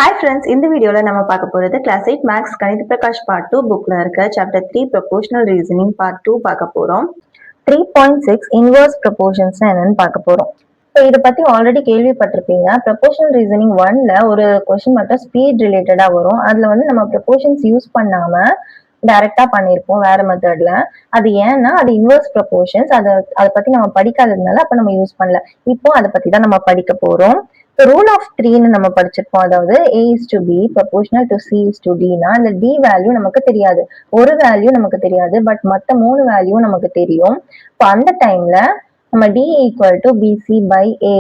Hi friends, இந்த வீடியோல நம்ம பார்க்க போறது கிளாஸ் 8 மேக்ஸ் கணித பிரகாஷ் பார்ட் 2 புக்ல இருக்க சாப்டர் 3 ப்ரொபோஷனல் ரீசனிங் பார்ட் 2 பார்க்க போறோம். 3.6 இன்வர்ஸ் ப்ரொபோஷன்ஸ் என்னன்னு பார்க்க போறோம். ஸோ இதை பத்தி ஆல்ரெடி கேள்விப்பட்டிருப்பீங்க. ப்ரொபோஷனல் ரீசனிங் 1ல ஒரு கொஸ்டின் மட்டும் ஸ்பீட் ரிலேட்டடா வரும். அதுல வந்து நம்ம ப்ரொபோஷன்ஸ் யூஸ் பண்ணாம டைரக்டா பண்ணிருப்போம் வேற மெத்தட்ல. அது ஏன்னா அது இன்வர்ஸ் ப்ரொபோஷன்ஸ். அதை பத்தி நம்ம படிக்காததுனால அப்ப நம்ம யூஸ் பண்ணல. இப்போ அதை பத்தி தான் நம்ம படிக்க போறோம். ரூல் ஆஃப் த்ரீன்னு நம்ம படிச்சிருப்போம். அதாவது A is to B proportional to C is to D னா அந்த D வேல்யூ நமக்கு தெரியாது, ஒரு வேல்யூ நமக்கு தெரியாது, பட் மற்ற 3 வேல்யூ நமக்கு தெரியும். இப்போ அந்த டைம்ல நம்ம D equal to BC by A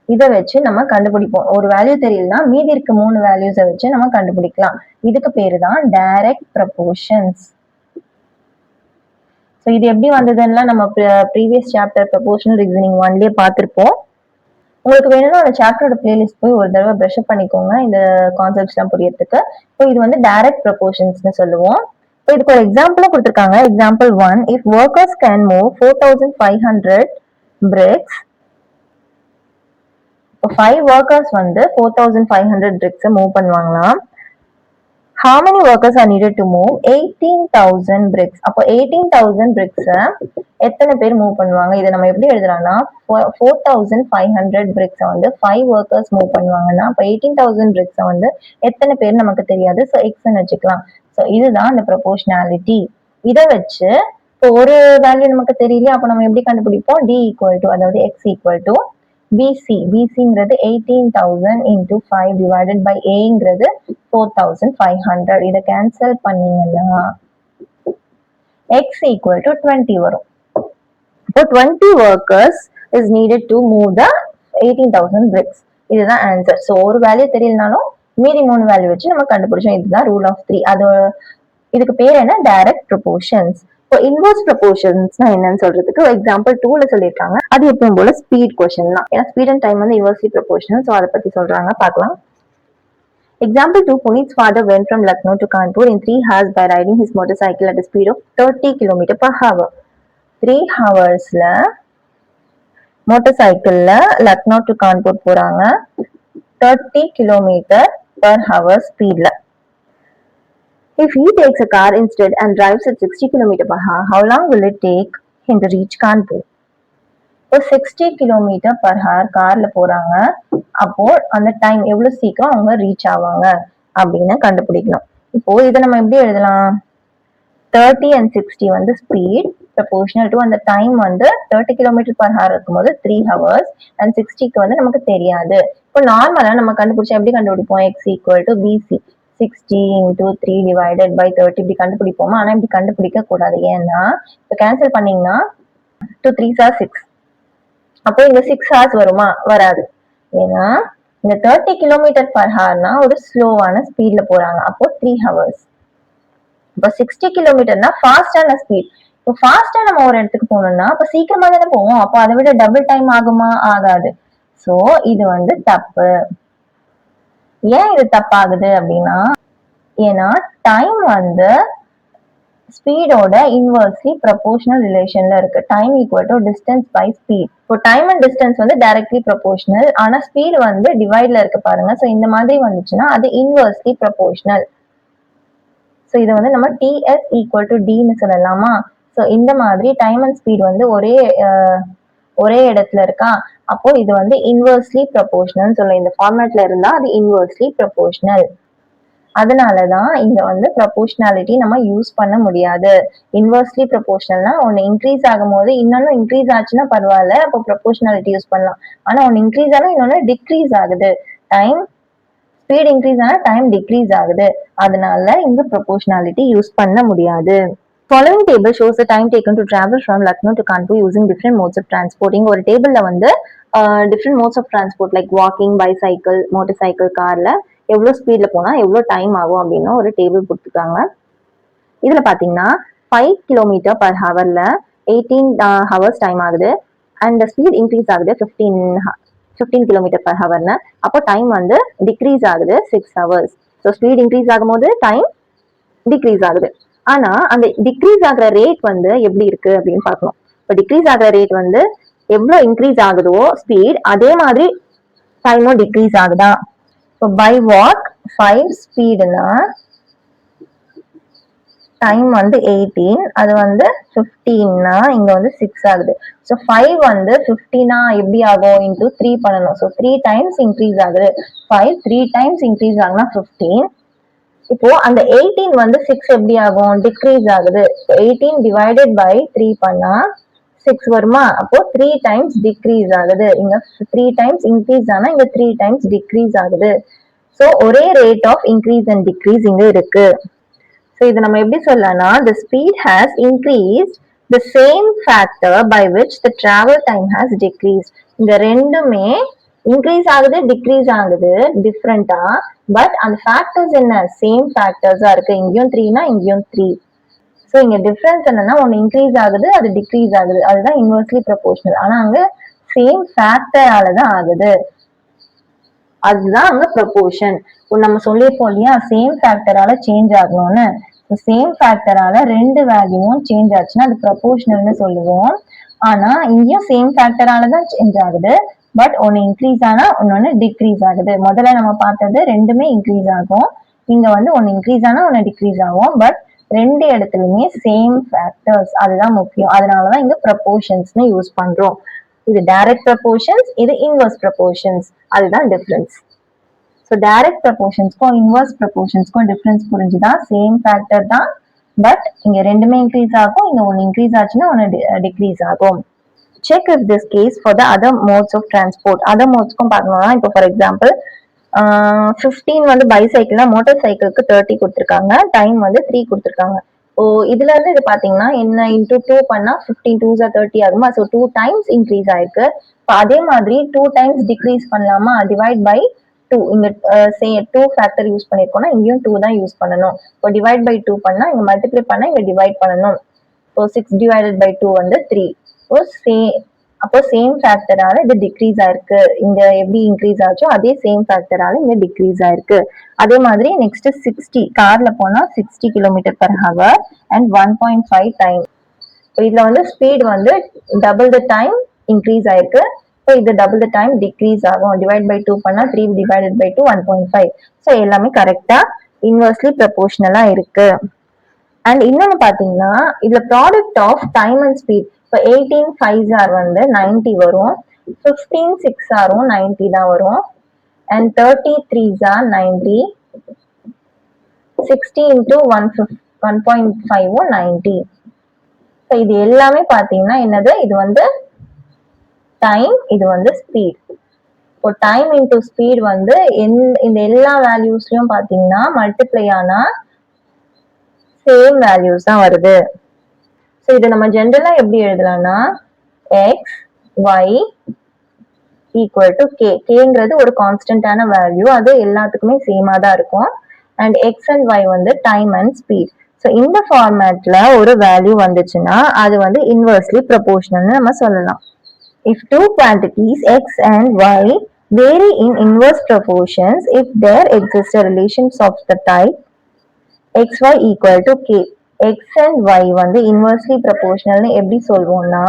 இதை வச்சு நம்ம கண்டுபிடிப்போம். ஒரு வேல்யூ தெரியலனா மீதி இருக்க 3 வேல்யூஸை வச்சு நம்ம கண்டுபிடிக்கலாம். இதுக்கு பேரு தான் டைரக்ட் ப்ரொபோஷன்ஸ். ஸோ இது எப்படி வந்ததுன்னா நம்ம ப்ரீவியஸ் சாப்டர் ப்ரொபோஷனல் ரீசனிங் 1லயே பார்த்திருப்போம். உங்களுக்கு வேணும்னா அந்த சாப்டரோட பிளேலிஸ்ட் போய் ஒரு தடவை ப்ரஷ் அப் பண்ணிக்கோங்க இந்த கான்செப்ட்ஸ் எல்லாம் புரியறதுக்கு. ஸோ இது வந்து டைரக்ட் ப்ரொபோஷன்ஸ்னு சொல்லுவோம். ஸோ இதுக்கு ஒரு எக்ஸாம்பிளும் கொடுத்துருக்காங்க. Example 1, if workers can move 4500 bricks. 5 workers வந்து 4500 bricks மூவ் பண்ணுவாங்களாம். How many workers are needed to move 18,000 bricks? அப்போ 18,000 bricks எத்தனை பேர் மூவ் பண்ணுவாங்க? இதை நம்ம எப்படி எழுதலாம்னா 4500 bricks வந்து 5 workers மூவ் பண்ணுவாங்கன்னா அப்போ 18,000 bricks வந்து எத்தனை பேர் நமக்கு தெரியாது. ஸோ எக்ஸ்ன்னு வச்சுக்கலாம். ஸோ இதுதான் அந்த ப்ரொபோஷனாலிட்டி. இதை வச்சு இப்போ ஒரு வேல்யூ நமக்கு தெரியலையா, அப்போ நம்ம எப்படி கண்டுபிடிப்போம்? D equal to, அதாவது X equal to BC. BCங்கிறது 18,000 into 5 divided by Aங்கிறது 4,500. இதை கேன்சல் பண்ணீங்கன்னா X equal to 20 வரும். இப்போ 20 workers is needed to move the 18,000 bricks. இதுதான் ஆன்சர். ஸோ ஒரு வேல்யூ தெரியலனாலும் மீதி 3 வேல்யூ வச்சு நம்ம கண்டுபிடிச்சோம். இதுதான் ரூல் ஆஃப் 3. அது இதுக்கு பேர் என்ன? Direct proportions. இப்போ இன்வர்ஸ் ப்ரொபோஷன்ஸ்னா என்னன்னு சொல்றதுக்கு எக்ஸாம்பிள் 2ல சொல்லியிருக்காங்க. அது எப்பவும் போல ஸ்பீட் கொஸ்டின் தான். ஏன்னா ஸ்பீட் அண்ட் டைம் வந்து இன்வர்ஸ்லி ப்ரொபோஷனல். ஸோ அதை பத்தி சொல்றாங்க, பார்க்கலாம். Example 2, Puneet's father went from Lucknow to Kanpur in 3 hours by riding his motorcycle at a speed of 30 km per hour. 3 ஹவர்ஸ்ல மோட்டர்சைக்கிள்ல லக்னோ டு கான்பூர் போறாங்க 30 km per hour ஸ்பீட்ல. If he takes a car instead and drives at 60 km per hour, how long will it take him to reach Kanpur? இப்போ 60 km per hour கார்ல போறாங்க. அப்போ அந்த time எவ்வளவு சீக்கிரம் அவங்க ரீச் ஆவாங்க அப்படின்னு கண்டுபிடிக்கணும். இப்போ இதை நம்ம எப்படி எழுதலாம்? 30 and 60 வந்து ஸ்பீட் ப்ரொபோஷனல் டு அந்த டைம் வந்து 30 km per hour இருக்கும்போது 3 hours and 60க்கு வந்து நமக்கு தெரியாது. இப்போ நார்மலா நம்ம கண்டுபிடிச்சா எப்படி கண்டுபிடிப்போம்? X equal to BC 60 into 3 divided by 30 இப்படி கண்டுபிடிப்போமா? ஆனா இப்படி கண்டுபிடிக்க கூடாது. ஏன்னா இப்போ கேன்சல் பண்ணீங்கன்னா 2 3s are 6. அப்போ இங்க 6 hours வருமா? வராது. ஏன்னா இந்த 30 km per hourனா ஒரு ஸ்லோவான ஸ்பீட்ல போறாங்க. அப்போ 3 hours. இப்போ 60 கிலோமீட்டர்னா ஃபாஸ்டான ஸ்பீட். இப்போ ஃபாஸ்டா நம்ம ஒரு இடத்துக்கு போகணும்னா அப்ப சீக்கிரமா தானே போவோம். அப்போ அதை விட டபுள் டைம் ஆகுமா? ஆகாது. சோ இது வந்து தப்பு. ஏன் இது தப்பாகுது அப்படின்னா, ஏன்னா டைம் வந்து ஸ்பீடோட இன்வர்ஸ்லி ப்ரொபோஷனல் ரிலேஷன்ல இருக்கு. Time equal to distance by speed. இப்போ டைம் அண்ட் டிஸ்டன்ஸ் வந்து டைரக்ட்லி ப்ரொபோஷனல். ஆனா ஸ்பீட் வந்து டிவைட்ல இருக்கு பாருங்க. ஸோ இந்த மாதிரி வந்துச்சுன்னா அது இன்வர்ஸ்லி ப்ரொபோஷனல். ஸோ இதை வந்து நம்ம TS ஈக்குவல் டு Dன்னு சொல்லலாமா? ஸோ இந்த மாதிரி டைம் அண்ட் ஸ்பீட் வந்து ஒரே இடத்துல இருக்கா. அப்போ இது வந்து இன்வர்ஸ்லி ப்ரொபோஷனல் சொல்ல. இந்த ஃபார்மேட்ல இருந்தா அது இன்வர்ஸ்லி ப்ரொபோஷனல். அதனாலதான் இங்க வந்து ப்ரொபோஷனாலிட்டி நம்ம யூஸ் பண்ண முடியாது. இன்வர்ஸ்லி ப்ரொபோஷனல்னா ஒன்னு இன்க்ரீஸ் ஆகும் போது இன்னொன்னு இன்க்ரீஸ் ஆச்சுன்னா பரவாயில்ல, அப்போ ப்ரொபோஷனாலிட்டி யூஸ் பண்ணலாம். ஆனா ஒன்னு இன்க்ரீஸ் ஆனா இன்னொன்னு டிக்ரீஸ் ஆகுது. டைம் ஸ்பீட் இன்க்ரீஸ் ஆனா டைம் டிக்ரீஸ் ஆகுது. அதனால இங்க ப்ரொபோஷனாலிட்டி யூஸ் பண்ண முடியாது. Following table shows the time taken to travel from Lucknow to Kanpur using different modes of transport. இங்க ஒரு டேபிள்ல வந்து different modes of transport like walking, bicycle, motorcycle, கார்ல எவ்வளவு ஸ்பீட்ல போனா எவ்வளவு டைம் ஆகும் அப்படின்னு ஒரு டேபிள் கொடுத்துருக்காங்க. இதுல பாத்தீங்கன்னா 5 km per hourல 18 hours டைம் ஆகுது. அண்ட் ஸ்பீட் இன்க்ரீஸ் ஆகுது 15 km per hourன்னு. அப்போ டைம் வந்து டிக்ரீஸ் ஆகுது 6 hours. ஸோ ஸ்பீட் இன்க்ரீஸ் ஆகும் போது டைம் டிக்ரீஸ் ஆகுது. ஆனா அந்த டிக்ரீஸ் ஆகுற ரேட் வந்து எப்படி இருக்கு அப்படின்னு பார்க்கணும். இப்போ டிக்ரீஸ் ஆகுற ரேட் வந்து எவ்வளவு இன்க்ரீஸ் ஆகுதோ ஸ்பீட், அதே மாதிரி டைமும் டிக்ரீஸ் ஆகுதா? இப்போ by what 5 ஸ்பீடுனா டைம் வந்து 18, அது வந்து 15னா இங்க வந்து 6 ஆகுது. ஸோ 5 வந்து 15 எப்படி ஆகும் இன்டூ 3 பண்ணணும். ஸோ 3 டைம்ஸ் இன்க்ரீஸ் ஆகுது. 5 3 டைம்ஸ் இன்க்ரீஸ் ஆகுனா 15. இப்போ அந்த 18 வந்து 6 எப்படி ஆகும் டிக்ரீஸ் ஆகுது. 18 டிவைடட் பை 3 பண்ணா 6 வருமா? அப்போ 3 டைம்ஸ் டிக்ரீஸ் ஆகுது. இங்க 3 டைம்ஸ் இன்க்ரீஸ் ஆனா இங்க 3 டைம்ஸ் டிக்ரீஸ் ஆகுது. ஸோ ஒரே rate of increase and decrease இங்க இருக்கு. ஸோ இதை நம்ம எப்படி சொல்லலாம்னா the speed has increased the same factor by which the travel time has decreased. இந்த ரெண்டுமே இன்க்ரீஸ் ஆகுது டிக்ரீஸ் ஆகுது டிஃப்ரெண்டா, பட் அந்த ஃபேக்டர்ஸ் என்ன சேம் ஃபேக்டர்ஸா இருக்கு. இங்கேயும் 3னா இங்கேயும் 3. ஸோ இங்க டிஃபரன்ஸ் என்னன்னா ஒன்னு இன்க்ரீஸ் ஆகுது அது டிக்ரீஸ் ஆகுது, அதுதான் இன்வெர்ஸ்லி ப்ரொபோர்ஷனல். ஆனா அங்க சேம் ஃபேக்டரால தான் ஆகுது, அதுதான் அங்க ப்ரொபோர்ஷன். நம்ம சொல்லியிருப்போம் இல்லையா சேம் ஃபேக்டரால சேஞ்ச் ஆகணும்னு. சேம் ஃபேக்டரால ரெண்டு வேல்யூவும் சேஞ்ச் ஆச்சுன்னா அது ப்ரொபோர்ஷனல்னு சொல்லுவோம். ஆனா இங்கேயும் சேம் ஃபேக்டரால தான் சேஞ்ச் ஆகுது, பட் ஒன்னு இன்க்ரீஸ் ஆனா ஒன்னொன்னு டிக்ரீஸ் ஆகுது. முதல்ல நம்ம பார்த்தது ரெண்டுமே இன்க்ரீஸ் ஆகும், இங்க வந்து ஒன்னு இன்க்ரீஸ் ஆனா ஒன்னு டிக்ரீஸ் ஆகும், பட் ரெண்டு இடத்துலயுமே சேம் ஃபேக்டர்ஸ், அதுதான் முக்கியம். அதனாலதான் இங்க ப்ரொபோர்ஷன்ஸ்னு யூஸ் பண்றோம். இது டைரக்ட் ப்ரொபோர்ஷன்ஸ், இது இன்வெர்ஸ் ப்ரொபோர்ஷன்ஸ், அதுதான் டிஃபரன்ஸ். ஸோ டைரக்ட் ப்ரொபோர்ஷன்ஸ்க்கும் இன்வெர்ஸ் ப்ரொபோர்ஷன்ஸ்க்கும் டிஃபரன்ஸ் புரிஞ்சுதா? சேம் ஃபேக்டர் தான், பட் இங்க ரெண்டுமே இன்க்ரீஸ் ஆகும், இங்க ஒன்னு இன்க்ரீஸ் ஆச்சுன்னா ஒன்னு டிக்ரீஸ் ஆகும். Check if this case for the other modes of transport. Other மோட்ஸ்க்கும் பார்க்கணும்னா இப்போ ஃபார் எக்ஸாம்பிள் 15 வந்து பைசைக்கிள்னா மோட்டார் சைக்கிளுக்கு 30 கொடுத்துருக்காங்க, டைம் வந்து 3 கொடுத்துருக்காங்க. ஓ இதுல இருந்து இது பாத்தீங்கன்னா என்ன இன்டூ 2 பண்ணா 15 2s are 30 ஆகுமா? ஸோ 2 டைம்ஸ் இன்க்ரீஸ் ஆயிருக்கு. அதே மாதிரி 2 டைம்ஸ் டிக்ரீஸ் பண்ணலாமா? Divide by 2. இங்க 2 ஃபேக்டர் யூஸ் பண்ணிருக்கோம்னா இங்கேயும் 2 தான் யூஸ் பண்ணணும். இப்போ டிவைட் பை 2 பண்ணா இங்க மல்டிப்ளை பண்ணா இங்க டிவைட் பண்ணணும். இப்போ 6 டிவைடட் பை 2 வந்து 3. அப்போ சேம் ஃபேக்டரால இது டிக்ரீஸ் ஆயிருக்கு. இங்க எப்படி இன்க்ரீஸ் ஆச்சோ அதே சேம் ஃபேக்டரால இங்க டிக்ரீஸ் ஆயிருக்கு. அதே மாதிரி நெக்ஸ்ட் 60 கார்ல போனா 60 km/h அண்ட் 1.5 டைம். இதுல வந்து ஸ்பீட் வந்து டபுள் த டைம் இன்க்ரீஸ் ஆயிருக்கு. ஸோ இது டபுள் த டைம் டிக்ரீஸ் ஆகும். டிவைட் பை 2 பண்ணா 3 டிவைடட் பை 2 1.5. ஸோ எல்லாமே கரெக்டா இன்வெர்ஸ்லி ப்ரொபோர்ஷனலா இருக்கு. அண்ட் இன்னொன்னு பாத்தீங்கன்னா இதுல product of time and speed. இப்போ 18 5s are வந்து 90 வரும், 15 6s are 90 தான் வரும், and 30 3s are 90, 60 into 1.5 90. So இது எல்லாமே பாத்தீங்கன்னா என்னது, இது வந்து டைம், இது வந்து ஸ்பீட். இப்போ டைம் இன்டூ ஸ்பீட் வந்து இந்த எல்லா வேல்யூஸ்லயும் பாத்தீங்கன்னா மல்டிப்ளை ஆனா சேம் வேல்யூஸ் தான் வருது. ஸோ இதை நம்ம ஜென்ரலா எப்படி எழுதலாம்னா x y equal to k. கேங்கிறது ஒரு கான்ஸ்டன்டான வேல்யூ, அது எல்லாத்துக்குமே சேமா தான் இருக்கும். அண்ட் எக்ஸ் அண்ட் ஒய் வந்து டைம் அண்ட் ஸ்பீட். ஸோ இந்த ஃபார்மேட்ல ஒரு வேல்யூ வந்துச்சுன்னா அது வந்து இன்வெர்ஸ்லி ப்ரொபோர்ஷனல்னு நம்ம சொல்லலாம். If two quantities x and y vary in inverse proportions, if there exists a relations of the type xy equal to k. x and y வந்து inversely ப்ரொபோர்ஷனல்னு எப்படி சொல்வோம்னா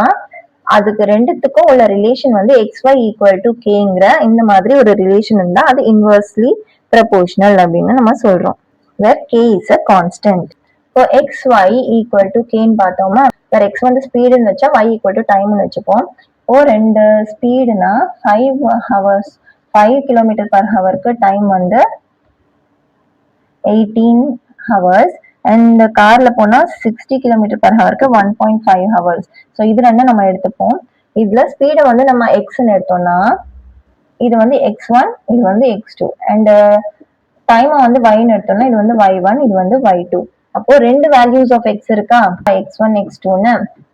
அதுக்கு ரெண்டுத்துக்கும் உள்ள ரிலேஷன் வந்து xy ஈக்குவல் டு கேங்கிற இந்த மாதிரி ஒரு ரிலேஷன் இருந்தா அது இன்வெர்ஸ்லி ப்ரொபோர்ஷனல் அப்படின்னு நம்ம சொல்றோம். where k is a constant. இப்போ xy ஈக்குவல் டு கேன்னு பார்த்தோமா, வேற x வந்து ஸ்பீடுன்னு வச்சா y ஈக்குவல் டு டைம்னு வச்சுப்போம். இப்போ ரெண்டு ஸ்பீடுனா 5 km/h டைம் வந்து 18 hours, அண்ட் கார்ல போனா 60 km/h 1.5 hours. ஸோ இது ரெண்டும் நம்ம எடுத்துப்போம். இதுல ஸ்பீடை வந்து நம்ம எக்ஸ்ன்னு எடுத்தோம்னா இது வந்து x1, இது வந்து x2, அண்ட் டைமை வந்து yன்னு எடுத்தோம்னா இது வந்து y1, இது வந்து y2. அப்போ ரெண்டு வேல்யூஸ் ஆஃப் x இருக்கா, x1 x2ன்னு,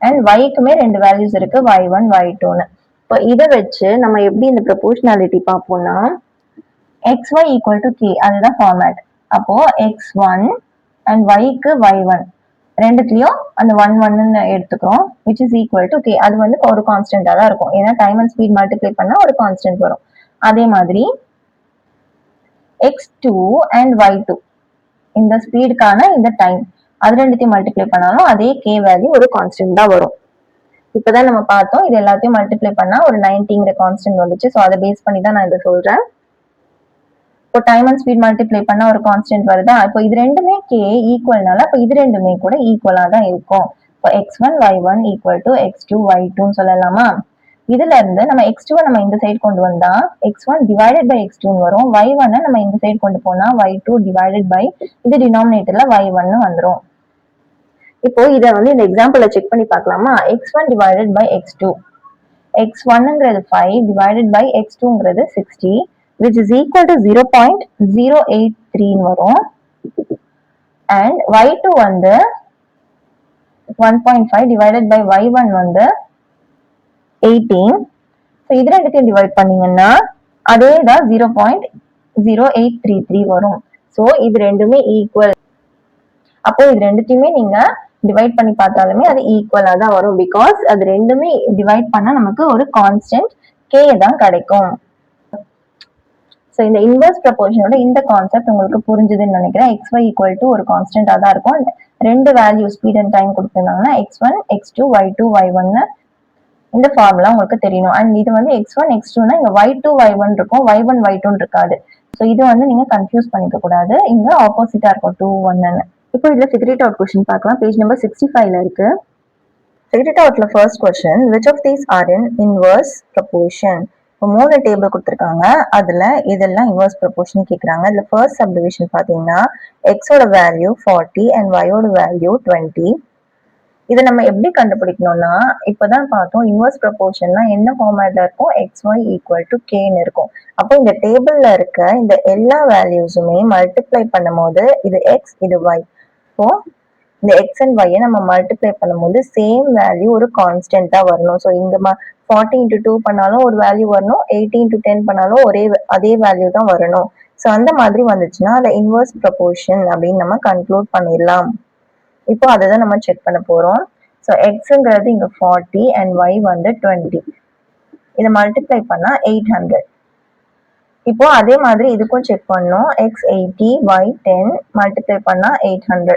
அண்ட் yக்குமே ரெண்டு வேல்யூஸ் இருக்கு, y1 y2ன்னு. இப்போ இதை வச்சு நம்ம எப்படி இந்த ப்ரொபோர்ஷனாலிட்டி பார்ப்போம்னா xy ஈக்குவல் டு k, அதுதான் ஃபார்மேட். அப்போ x1 அண்ட் yக்கு y1 ரெண்டுத்துலயும் அந்த 1 1ன்னு எடுத்துக்கிறோம், which is equal to k. அது வந்து ஒரு கான்ஸ்டன்டா தான் இருக்கும், ஏன்னா டைம் அண்ட் ஸ்பீட் மல்டிப்ளை பண்ணா ஒரு கான்ஸ்டன்ட் வரும். அதே மாதிரி x2 அண்ட் y2 இந்த ஸ்பீடுக்கான இந்த டைம் அது ரெண்டுத்தையும் மல்டிப்ளை பண்ணாலும் அதே k வேல்யூ ஒரு கான்ஸ்டன்ட் தான் வரும். இப்பதான் நம்ம பார்த்தோம், இது எல்லாத்தையும் மல்டிப்ளை பண்ணா ஒரு 90ங்கிற கான்ஸ்டன்ட் வந்துச்சு. ஸோ அதை பேஸ் பண்ணி தான் நான் இதை சொல்றேன். இப்போ டைம் அண்ட் ஸ்பீட் மல்டிப்ளை பண்ணா ஒரு கான்ஸ்டன்ட் வருதா? இப்போ இது ரெண்டுமே k ஈக்குவல்னால அப்போ இது ரெண்டுமே கூட ஈக்குவலா தான் இருக்கும். இப்போ x1 y1 equal to x2 y2 சொல்லலாமா? இதுல இருந்து நம்ம x2 நம்ம இந்த சைடு கொண்டு வந்தா x1 டிவைடட் பை x2 வரும். y1 நம்ம இந்த சைடு கொண்டு போனா y2 டிவைடட் பை இது டினாமினேட்டர்ல y1 வந்துரும். இப்போ இத வந்து இந்த எக்ஸாம்பிள்ல செக் பண்ணி பார்க்கலாமா? x1 டிவைடட் பை x2 x1ங்கிறது 5 divided by x2ங்கிறது 60 which is equal to 0.083 வரும் and y2 வந்து 1.5 divided by y1 வந்து 18. ஸோ இது ரெண்டுத்தையும் டிவைட் பண்ணீங்கன்னா அதே தான் 0.0833 வரும். ஸோ இது ரெண்டுமே ஈக்குவல். அப்போ இது ரெண்டுத்தையுமே நீங்க டிவைட் பண்ணி பார்த்தாலுமே அது ஈக்குவலா தான் வரும். பிகாஸ் அது ரெண்டுமே டிவைட் பண்ணா நமக்கு ஒரு கான்ஸ்டன்ட் k தான் கிடைக்கும். ஸோ இந்த இன்வெர்ஸ் ப்ரொபோர்ஷனோட இந்த கான்செப்ட் உங்களுக்கு புரிஞ்சுதுன்னு நினைக்கிறேன். xy ஈக்குவல் டு ஒரு கான்ஸ்டன்டா தான் இருக்கும். ரெண்டு வேல்யூ ஸ்பீட் அண்ட் டைம் கொடுத்திருந்தாங்கன்னா x1 x2 y2 y1 இந்த ஃபார்முலா உங்களுக்கு தெரியணும். அண்ட் இது வந்து x1 x2னா இங்க y2 y1 இருக்கும், y1 y2 இருக்காது. ஸோ இது வந்து நீங்க கன்ஃபியூஸ் பண்ணிக்க கூடாது. இங்க ஆப்போசிட்டா இருக்கும் 2 1. இப்போ இதுல ஃபிகர் இட் அவுட் கொஸ்டின் பார்க்கலாம். பேஜ் நம்பர் 65ல இருக்கு. ஃபிகர் இட் அவுட்ல first question, which of these are in inverse proportion? இப்போ 3 டேபிள் கொடுத்துருக்காங்க. அதுல இதெல்லாம் இன்வர்ஸ் ப்ரொபோர்ஷன் கேட்குறாங்க. இதுல ஃபர்ஸ்ட் சப்டிவிஷன் பார்த்தீங்கன்னா எக்ஸோட வேல்யூ 40 அண்ட் ஒயோட வேல்யூ 20. இதை நம்ம எப்படி கண்டுபிடிக்கணும்னா இப்பதான் பார்த்தோம் இன்வர்ஸ் ப்ரொபோர்ஷன்னா என்ன ஃபார்மேட்ல இருக்கும், xy ஈக்குவல் டு கேன்னு இருக்கும். அப்போ இந்த டேபிள்ல இருக்க இந்த எல்லா வேல்யூஸுமே மல்டிப்ளை பண்ணும் போது இது எக்ஸ் இது ஒய். இப்போ இந்த எக்ஸ் அண்ட் ஒய்யை நம்ம மல்டிப்ளை பண்ணும்போது சேம் வேல்யூ ஒரு கான்ஸ்டன்டா வரணும். ஸோ இந்த 40 இன்டூ 2 பண்ணாலும் ஒரு வேல்யூ வரணும், 80 இன்டூ 10 பண்ணாலும் அதே வேல்யூ தான் வரணும். ஸோ அந்த மாதிரி வந்துச்சுன்னா அதை இன்வர்ஸ் ப்ரொபோர்ஷன் அப்படின்னு நம்ம கன்க்ளூட் பண்ணிடலாம். இப்போ அதை தான் நம்ம செக் பண்ண போறோம். ஸோ எக்ஸுங்கிறது இங்க 40 அண்ட் ஒய் வந்து 20. இதை மல்டிப்ளை பண்ணா 800. இப்போ அதே மாதிரி இதுக்கும் செக் பண்ணோம். எக்ஸ் 80 ஒய் 10 மல்டிப்ளை பண்ணா 800.